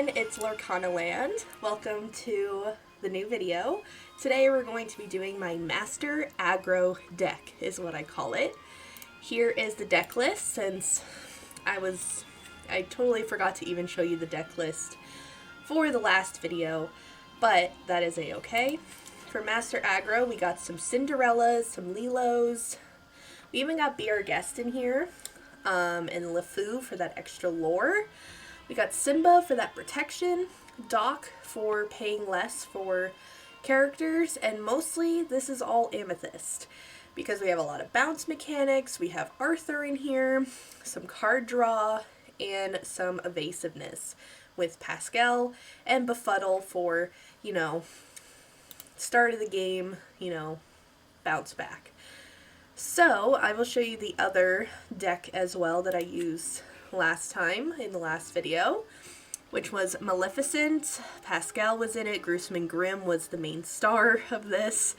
everyone, it's Lorcana Land. Welcome to the new video. Today we're going to be doing my Master Aggro deck, is what I call it. Here is the deck list, since I totally forgot to even show you the deck list for the last video, but that is a-okay. For Master Aggro, we got some Cinderellas, some Lilos. We even got Be Our Guest in here, and LeFou for that extra lore. We got Simba for that protection, Doc for paying less for characters, and mostly this is all Amethyst because we have a lot of bounce mechanics. We have Arthur in here, some card draw, and some evasiveness with Pascal and Befuddle for, you know, start of the game, you know, bounce back. So I will show you the other deck as well that I used last time in the last video, which was Maleficent. Pascal was in it. Gruesome and Grim was the main star of this.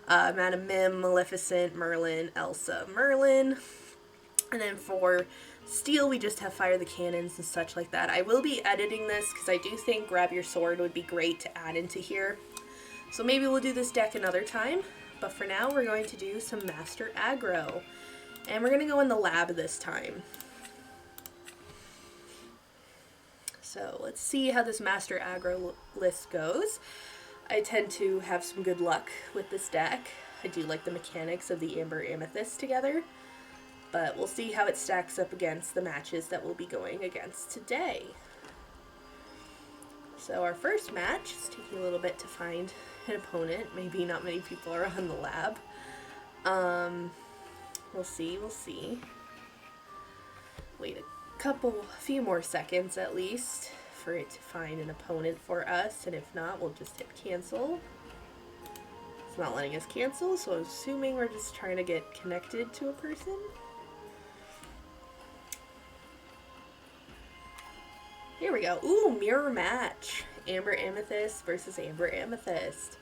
Madame Mim, Maleficent, Merlin, Elsa, Merlin. And then for Steel, we just have Fire the Cannons and such like that. I will be editing this because I do think Grab Your Sword would be great to add into here. So maybe we'll do this deck another time. But for now, we're going to do some Master Aggro. And we're going to go in the lab this time. So let's see how this Master Aggro list goes. I tend to have some good luck with this deck. I do like the mechanics of the Amber Amethyst together, but we'll see how it stacks up against the matches that we'll be going against today. So our first match is taking a little bit to find an opponent. Maybe not many people are on the lab. We'll see. Wait a few more seconds at least for it to find an opponent for us, and if not, we'll just hit cancel. It's not letting us cancel, so I'm assuming we're just trying to get connected to a person. Here we go. Ooh, mirror match. Amber Amethyst versus Amber Amethyst.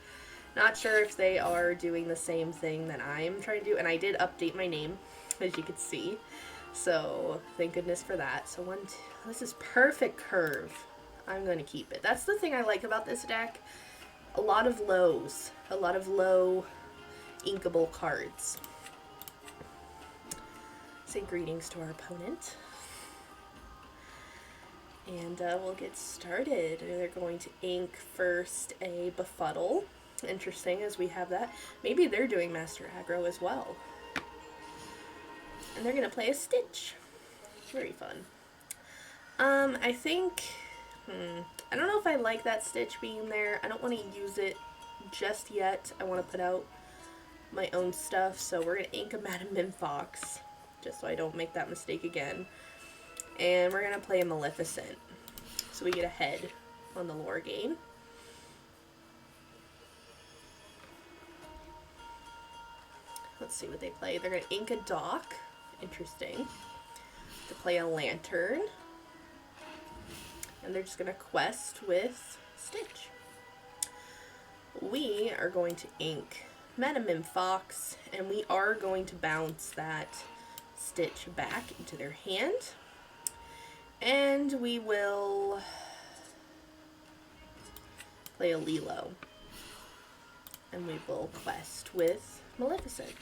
Not sure if they are doing the same thing that I am trying to do, and I did update my name, as you could see. So, thank goodness for that. So, this is perfect curve. I'm going to keep it. That's the thing I like about this deck. A lot of lows. A lot of low inkable cards. Say greetings to our opponent. And we'll get started. They're going to ink first a Befuddle. Interesting, as we have that. Maybe they're doing Master Aggro as well. And they're going to play a Stitch. Very fun. I think, I don't know if I like that Stitch being there. I don't want to use it just yet. I want to put out my own stuff. So we're going to ink a Madame Mim Fox, just so I don't make that mistake again. And we're going to play a Maleficent, so we get ahead on the lore game. Let's see what they play. They're going to ink a Doc. Interesting. To play a Lantern. And they're just going to quest with Stitch. We are going to ink Madame Mim Fox, and we are going to bounce that Stitch back into their hand. And we will play a Lilo. And we will quest with Maleficent.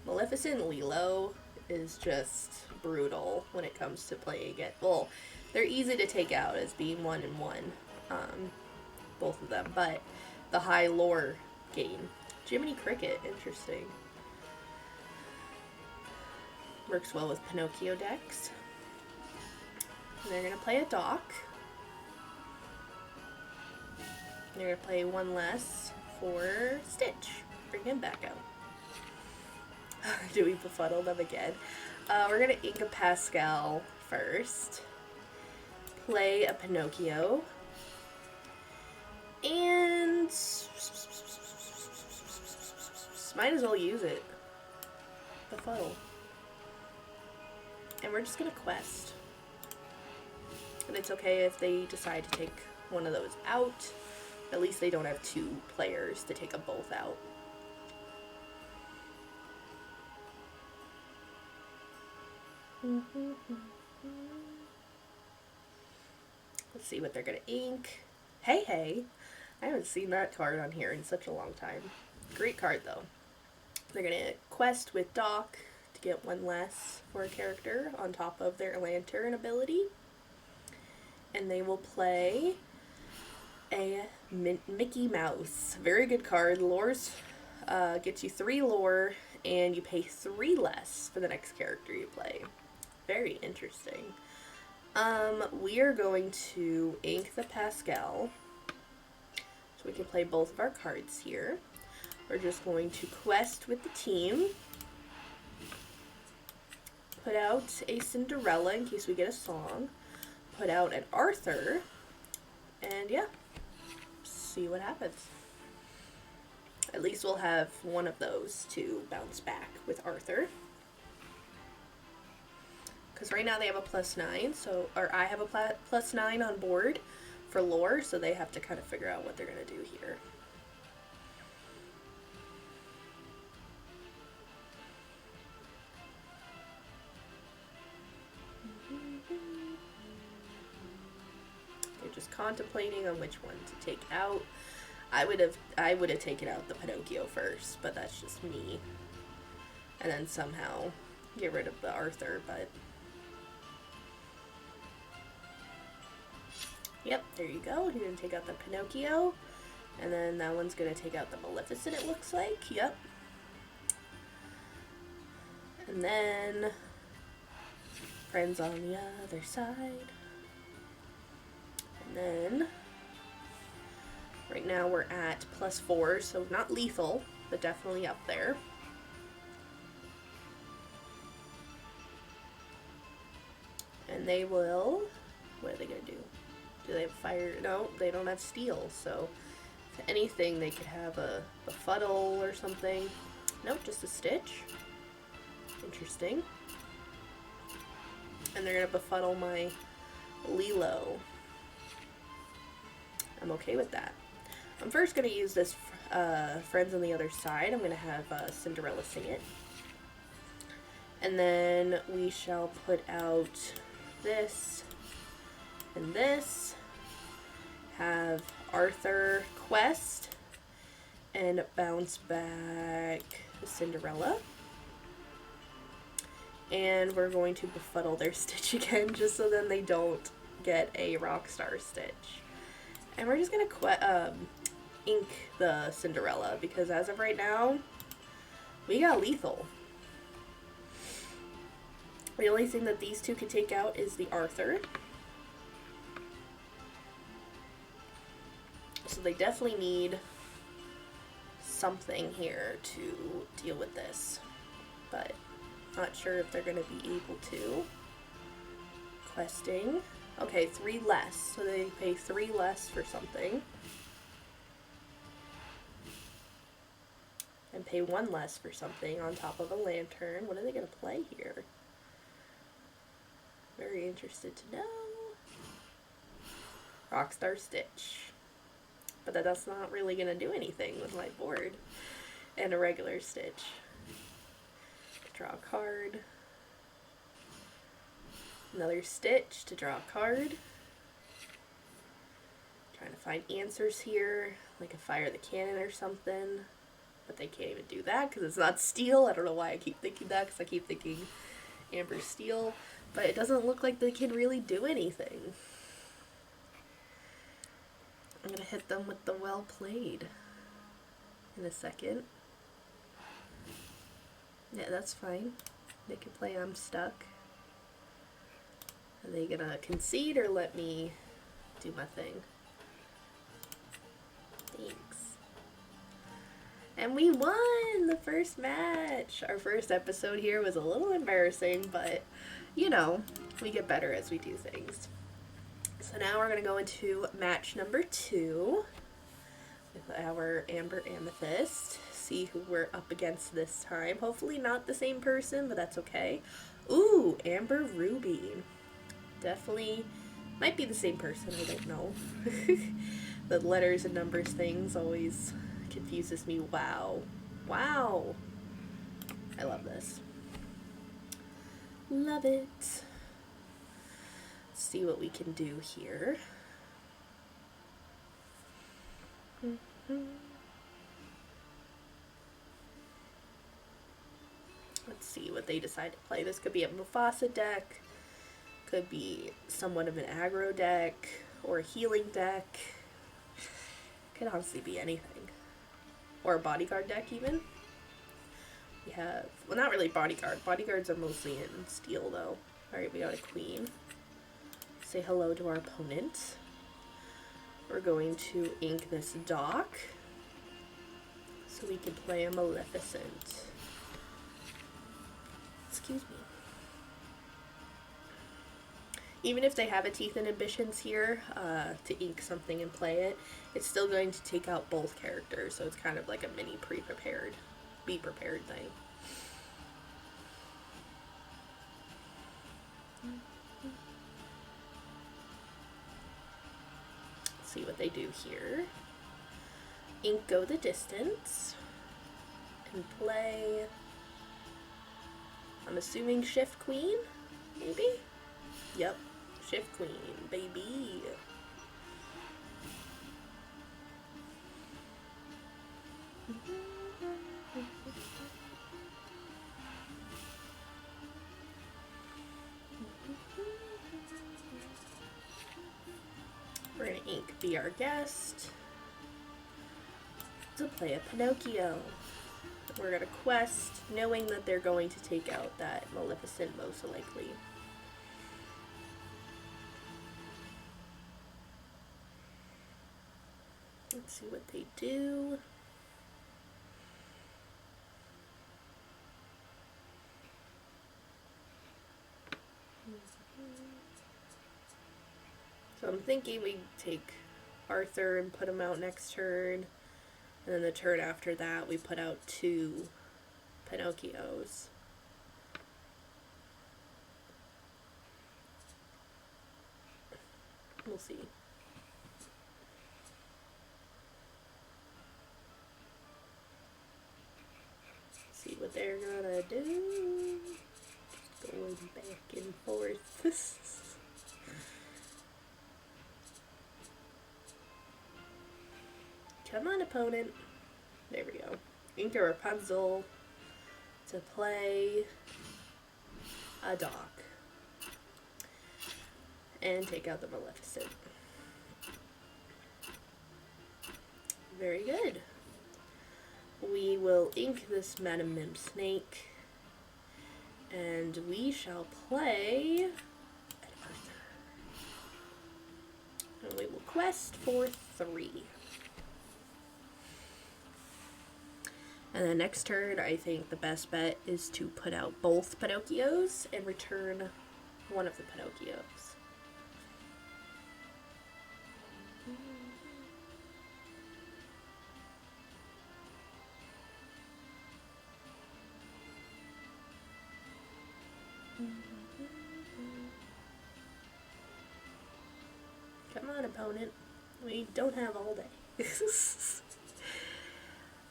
Maleficent Lilo is just brutal when it comes to playing it. Well, they're easy to take out as being 1 and 1, both of them, but the high lore gain. Jiminy Cricket, interesting. Works well with Pinocchio decks. And they're going to play a Doc. They're going to play one less for Stitch. Bring him back out. Do we befuddle them again? We're going to ink a Pascal first. Play a Pinocchio. And might as well use it. Befuddle. And we're just going to quest. And it's okay if they decide to take one of those out. At least they don't have 2 players to take them both out. Let's see what they're going to ink. Hey, hey. I haven't seen that card on here in such a long time. Great card, though. They're going to quest with Doc to get one less for a character on top of their Lantern ability. And they will play a Mickey Mouse. Very good card. Lore's gets you 3 lore, and you pay 3 less for the next character you play. Very interesting. We are going to ink the Pascal, so we can play both of our cards here. We're just going to quest with the team, put out a Cinderella in case we get a song, put out an Arthur, and yeah, see what happens. At least we'll have one of those to bounce back with Arthur. Because right now they have a +9, so, or I have a +9 on board for lore, so they have to kind of figure out what they're going to do here. They're just contemplating on which one to take out. I would have taken out the Pinocchio first, but that's just me. And then somehow get rid of the Arthur, but yep, there you go. You're going to take out the Pinocchio. And then that one's going to take out the Maleficent, it looks like. Yep. And then Friends on the other side. And then right now we're at +4, so not lethal, but definitely up there. And they will, what are they going to do? Do they have fire? No, they don't have steel, so if anything, they could have a befuddle or something. Nope, just a stitch. Interesting. And they're going to befuddle my Lilo. I'm okay with that. I'm first going to use this Friends on the Other Side. I'm going to have Cinderella sing it. And then we shall put out this and this, have Arthur quest, and bounce back Cinderella. And we're going to befuddle their Stitch again, just so then they don't get a Rockstar Stitch. And we're just going to ink the Cinderella, because as of right now, we got lethal. The only thing that these two could take out is the Arthur. So they definitely need something here to deal with this. But not sure if they're going to be able to. Questing. Okay, 3 less. So they pay 3 less for something. And pay 1 less for something on top of a lantern. What are they going to play here? Very interested to know. Rockstar Stitch. But that's not really going to do anything with my board. And a regular Stitch. Draw a card. Another Stitch to draw a card. Trying to find answers here. Like a Fire the Cannon or something. But they can't even do that because it's not steel. I don't know why I keep thinking that, because I keep thinking Amber Steel. But it doesn't look like they can really do anything. I'm going to hit them with the Well Played in a second. Yeah, that's fine. They can play I'm Stuck. Are they going to concede or let me do my thing? Thanks. And we won the first match! Our first episode here was a little embarrassing, but you know, we get better as we do things. So now we're going to go into match number 2 with our Amber Amethyst. See who we're up against this time. Hopefully not the same person, but that's okay. Ooh, Amber Ruby. Definitely might be the same person, I don't know. The letters and numbers things always confuses me. Wow. Wow. I love this. Love it. See what we can do here. Let's see what they decide to play. This could be a Mufasa deck, could be somewhat of an aggro deck, or a healing deck. Could honestly be anything. Or a bodyguard deck even. We have, well, not really bodyguard. Bodyguards are mostly in steel though. Alright, we got a queen. Say hello to our opponent. We're going to ink this dock so we can play a Maleficent. Excuse me. Even if they have a Teeth and Ambitions here to ink something and play it, it's still going to take out both characters, so it's kind of like a mini pre-prepared, be prepared thing. Let's see what they do here. Ink Go the Distance and play, I'm assuming Shift Queen, maybe? Yep, Shift Queen, baby. We're gonna ink Be Our Guest to play a Pinocchio. We're gonna quest, knowing that they're going to take out that Maleficent most likely. Let's see what they do. So I'm thinking we take Arthur and put him out next turn, and then the turn after that we put out 2 Pinocchios. We'll see. See what they're gonna do. Just going back and forth. Come on, opponent. There we go. Ink a Rapunzel to play a dock. And take out the Maleficent. Very good. We will ink this Madam Mim Snake. And we shall play an Arthur. And we will quest for 3. And then next turn, I think the best bet is to put out both Pinocchios and return one of the Pinocchios. Come on, opponent. We don't have all day.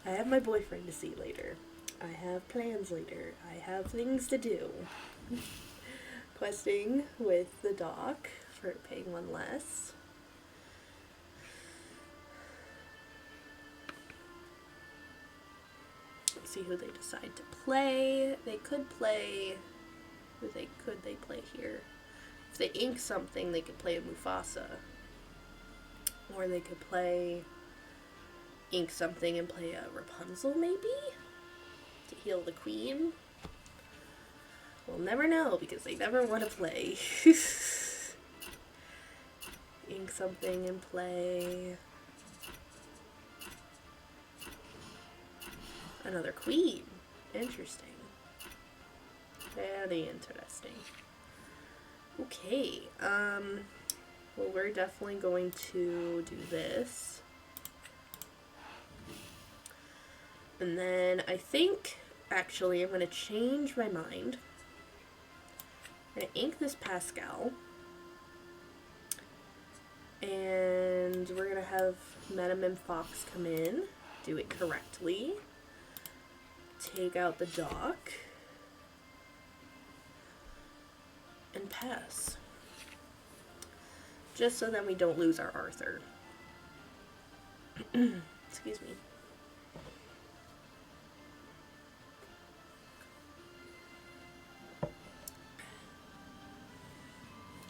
I have my boyfriend to see later. I have plans later. I have things to do. Questing with the dock for paying 1 less. Let's see who they decide to play. They could play... Who could they play here? If they ink something, they could play a Mufasa. Or they could play... ink something and play a Rapunzel, maybe? To heal the queen? We'll never know, because they never want to play. Ink something and play... another queen. Interesting. Very interesting. Okay, well, we're definitely going to do this. And then I think, actually, I'm going to change my mind. I'm going to ink this Pascal. And we're going to have Madame Mim Fox come in, do it correctly. Take out the dock. And pass. Just so then we don't lose our Arthur. Excuse me.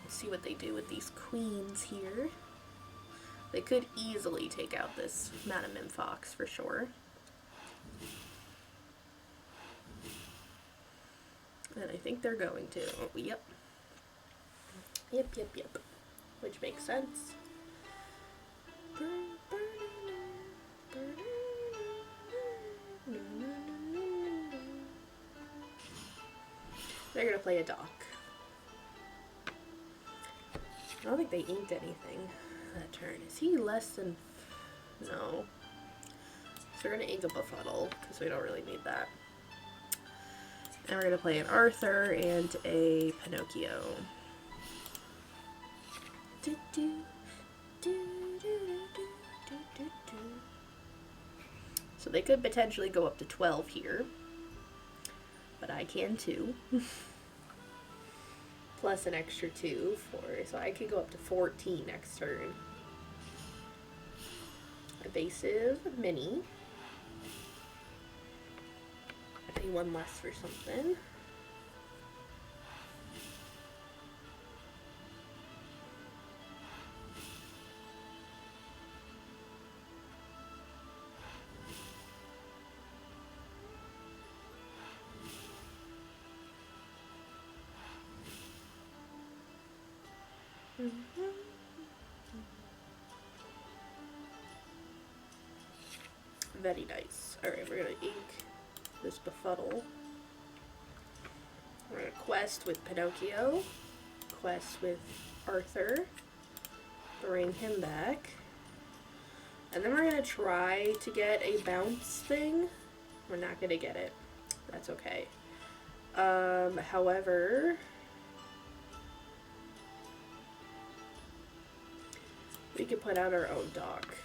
Let's see what they do with these queens here. They could easily take out this Madam Mim Fox for sure. And I think they're going to. Oh, yep. Yep. Which makes sense. They're going to play a dock. I don't think they inked anything that turn. Is he less than... No. So we're going to ink a Befuddle, because we don't really need that. And we're going to play an Arthur and a Pinocchio. So they could potentially go up to 12 here. But I can too. Plus an extra 2 so I could go up to 14 next turn. Evasive mini. I pay 1 less for something. Very nice. Alright, we're gonna ink this Befuddle. We're gonna quest with Pinocchio, quest with Arthur, bring him back, and then we're gonna try to get a bounce thing. We're not gonna get it. That's okay. However, we could put out our own dock.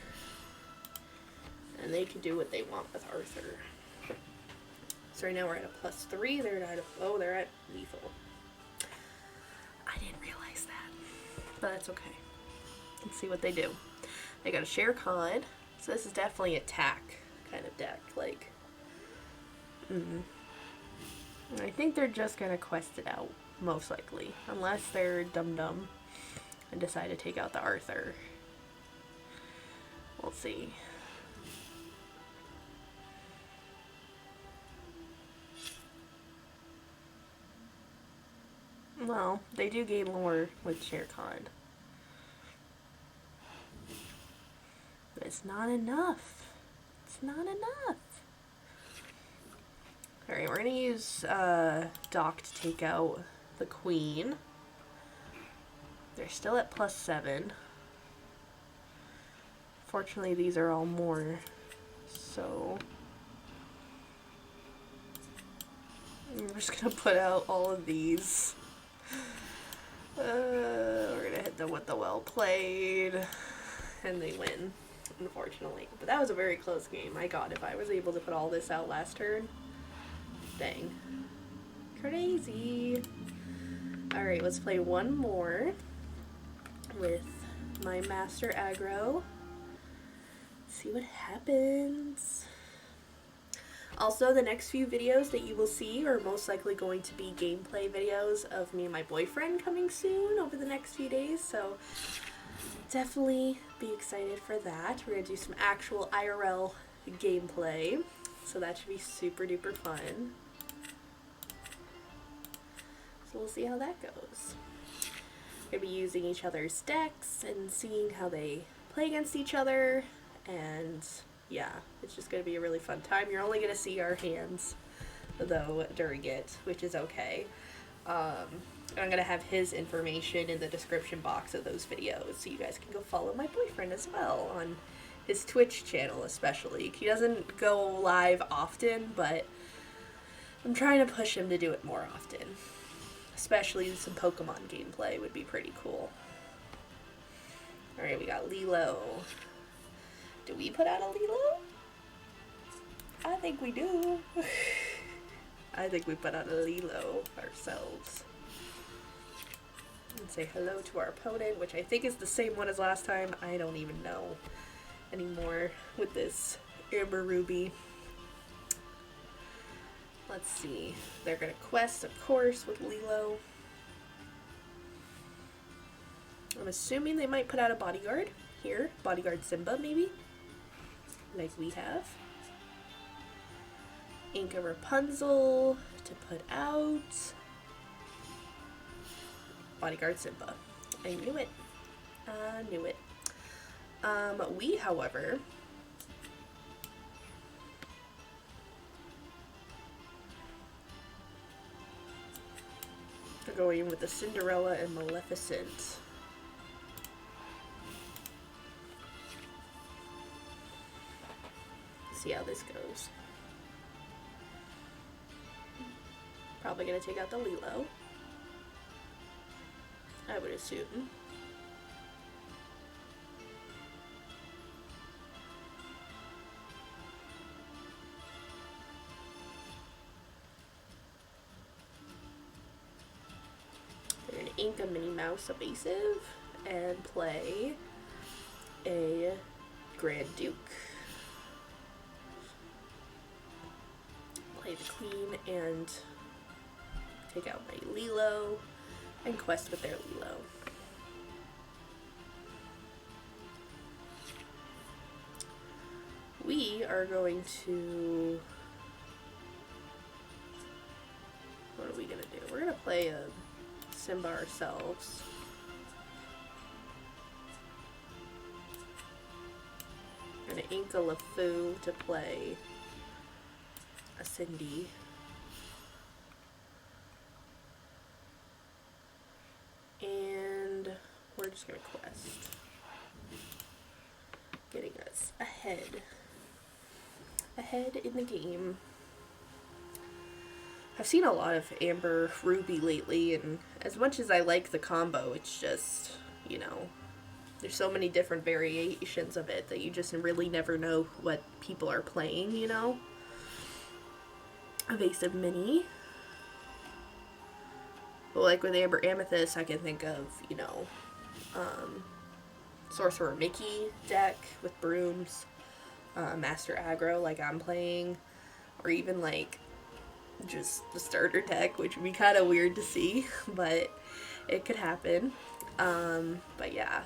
And they can do what they want with Arthur. So right now we're at a +3. They're at they're at lethal. I didn't realize that, but that's okay. Let's see what they do. They got a Shere Khan, so this is definitely attack kind of deck. Like, I think they're just gonna quest it out, most likely, unless they're dumb and decide to take out the Arthur. We'll see. Well, they do gain lore with Shere Khan. But it's not enough. It's not enough. Alright, we're gonna use Dock to take out the Queen. They're still at +7. Fortunately, these are all more, so... I'm just gonna put out all of these. We're gonna hit them with the well played, and they win, unfortunately. But that was a very close game. My god, if I was able to put all this out last turn, dang. Crazy. Alright, let's play one more with my Master Aggro. See what happens. Also, the next few videos that you will see are most likely going to be gameplay videos of me and my boyfriend coming soon over the next few days, so definitely be excited for that. We're going to do some actual IRL gameplay, so that should be super duper fun. So we'll see how that goes. We're going to be using each other's decks and seeing how they play against each other, and yeah, it's just going to be a really fun time. You're only going to see our hands, though, during it, which is okay. I'm going to have his information in the description box of those videos, so you guys can go follow my boyfriend as well on his Twitch channel especially. He doesn't go live often, but I'm trying to push him to do it more often. Especially some Pokemon gameplay would be pretty cool. Alright, we got Lilo. Do we put out a Lilo? I think we do. I think we put out a Lilo ourselves. And say hello to our opponent, which I think is the same one as last time. I don't even know. anymore with this Amber Ruby. Let's see. They're going to quest, of course, with Lilo. I'm assuming they might put out a bodyguard here. Bodyguard Simba, maybe? Like we have. Inca Rapunzel to put out. Bodyguard Simba. I knew it. I knew it. We, however, are going with the Cinderella and Maleficent. See how this goes. Probably gonna take out the Lilo, I would assume. They're gonna ink a Minnie Mouse evasive and play a Grand Duke. Play the Queen and take out my Lilo and quest with their Lilo. We are going to... What are we going to do? We're going to play a Simba ourselves. We're going to ink a LeFou to play a Cindy. And we're just going to quest. Getting us ahead in the game. I've seen a lot of Amber Ruby lately, and as much as I like the combo, it's just, you know, there's so many different variations of it that you just really never know what people are playing, you know? Evasive Minnie. But like with Amber Amethyst, I can think of, you know, Sorcerer Mickey deck with brooms, Master Aggro like I'm playing, or even like just the starter deck, which would be kind of weird to see, but it could happen. But yeah,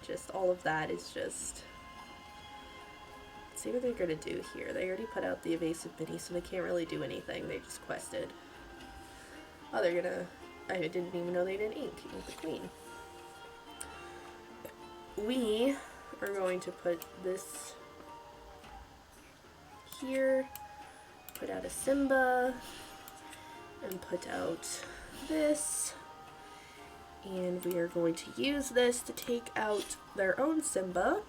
just all of that is just... Let's see what they're going to do here. They already put out the Evasive Minnie, so they can't really do anything. They just quested. Oh, they're going to... I didn't even know they did ink the Queen. We are going to put this here, put out a Simba, and put out this. And we are going to use this to take out their own Simba.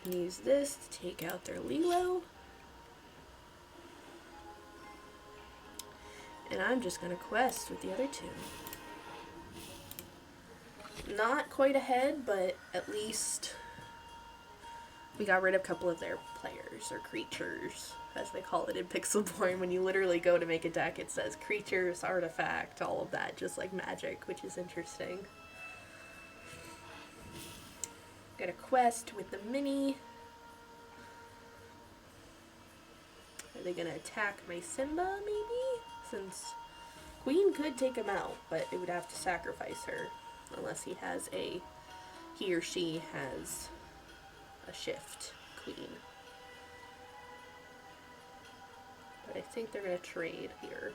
And use this to take out their Lilo. And I'm just going to quest with the other two. Not quite ahead, but at least we got rid of a couple of their players, or creatures, as they call it in Pixelborn. When you literally go to make a deck, it says creatures, artifact, all of that, just like Magic, which is interesting. Got a quest with the Minnie. Are they going to attack my Simba, maybe? Since Queen could take him out, but it would have to sacrifice her. Unless he or she has a shift Queen. But I think they're going to trade here.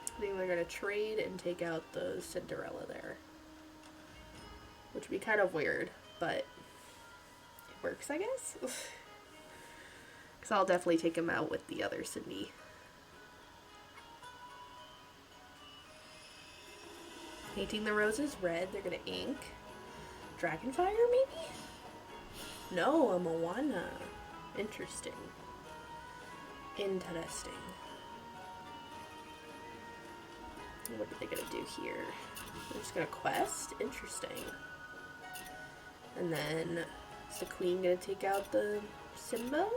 I think they're going to trade and take out the Cinderella there. Which would be kind of weird, but it works, I guess. Because I'll definitely take him out with the other Cindy. Painting the roses red, they're gonna ink. Dragonfire, maybe? No, a Moana. Interesting. Interesting. What are they gonna do here? They're just gonna quest? Interesting. And then, is the Queen gonna take out the Simba?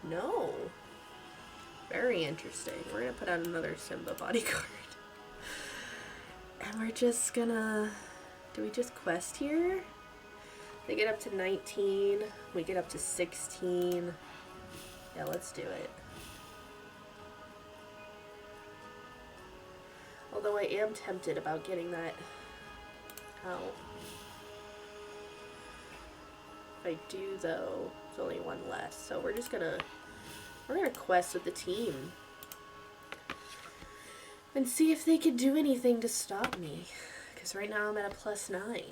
No. Very interesting. We're gonna put out another Simba bodyguard. And we're just gonna, do we just quest here? They get up to 19, we get up to 16. Yeah, let's do it. Although I am tempted about getting that out. If I do though, it's only one less. So we're gonna quest with the team. And see if they can do anything to stop me. Because right now I'm at a +9.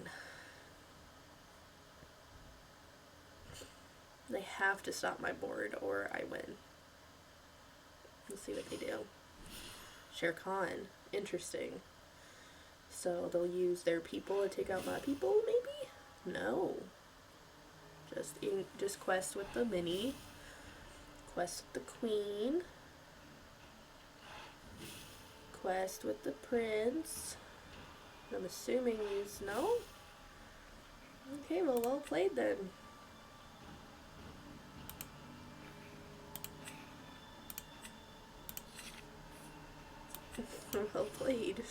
They have to stop my board or I win. Let's see what they do. Shere Khan. Interesting. So they'll use their people to take out my people, maybe? No. Just quest with the mini. Quest with the queen. Quest with the prince. I'm assuming use no? Okay, well played then. Well played.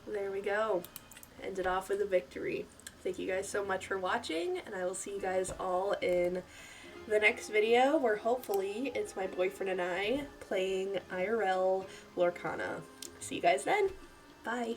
There we go. Ended off with a victory. Thank you guys so much for watching, and I will see you guys all in the next video where hopefully it's my boyfriend and I playing IRL Lorcana. See you guys then. Bye.